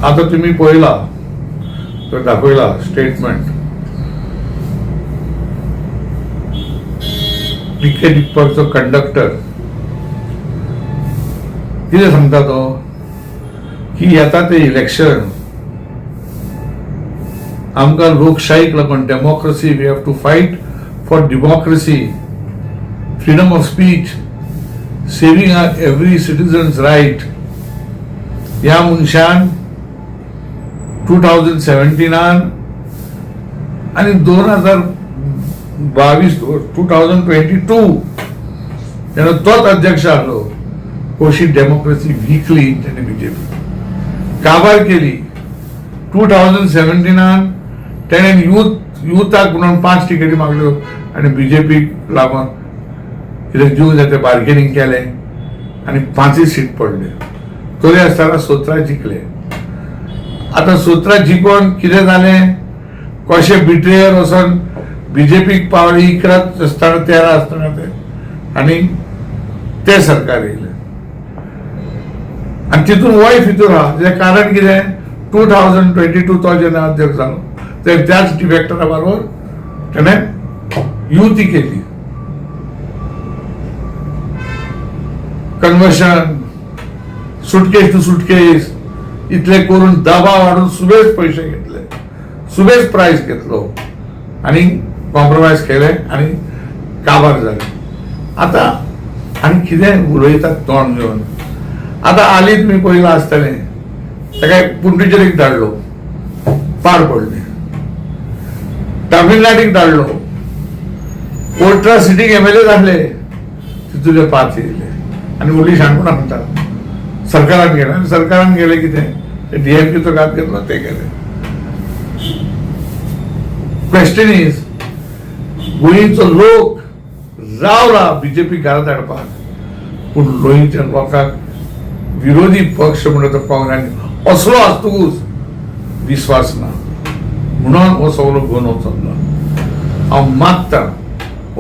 आता तुम्ही पळयला तो दाखयला स्टेटमेंट टिकेट विकपाचो कंडक्टर कितें सांगता तो की येता ते इलेक्शन आमकां लोकशाहीक लागून democracy we have to fight for democracy freedom of speech saving every citizens right ह्या मनशान 2017 आणि 2022 तेन्ना तोच अध्यक्ष आसलो कशी डेमोक्रेसी विकली तेणे बीजेपी काबार केली 2017 तेणे युथाक म्हणून 5 तिकेटी मागल्यो आणि बीजेपीक लागून कितें जीव जाय ते बार्गेनींग केलें आनी 5 सीट पडले तरी आसतना सोत्रा जिखले आता सोत्रा जिखून कितें जालें कशें बिट्रेयर वचून बीजेपीक पावली 11 आसतना 13 आसतना ते आनी ते सरकार येयलें आनी तितून वय भितर आहा तेजें कारण कितें 2022 तो जेन्ना अध्यक्ष जालो ते त्याच डिफेक्टरा बरोबर तेणें युती केली कन्वर्शन सुटकेस टू सुटकेस इतले करून दबाव हाडून सुबेज पैसे घेतले सुबेज प्राइस घेतलो आणि कॉम्प्रोमाइज केले आणि काबार झाले आता आणि कितें उलयतात तोंड घेवन आता आली तुम्ही पयला आसतलें ताका पुंडुचेरीक धाडलो पार पडले तामिळनाडूक धाडलो कोर्टा सिटीक एमएलए जाले तितूले 5 येयले आणि उरली शाणपणां म्हणटात सरकारान गेले आणि सरकारान गेले कितें डीएमकेचो घात घेतलो ते गेले क्वेश्चन इज गोंयचो लोक रावला बीजेपी घरात हाडपाक पूण गोंयच्या लोकांक विरोधी पक्ष म्हणटा तो काँग्रेस असलो आसतकूच विश्वास ना म्हणून हो सगळो घेवन वचलो हांव मागता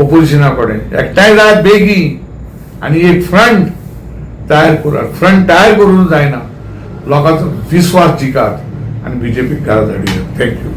ऑपोजिशना कडेन एकठांय जाय बेगीन आणि एक फ्रंट तयार करात फ्रंट तयार करून जायना लोकांचो विश्वास जिकात आणि बीजेपी घरात हाडुया थँक्यू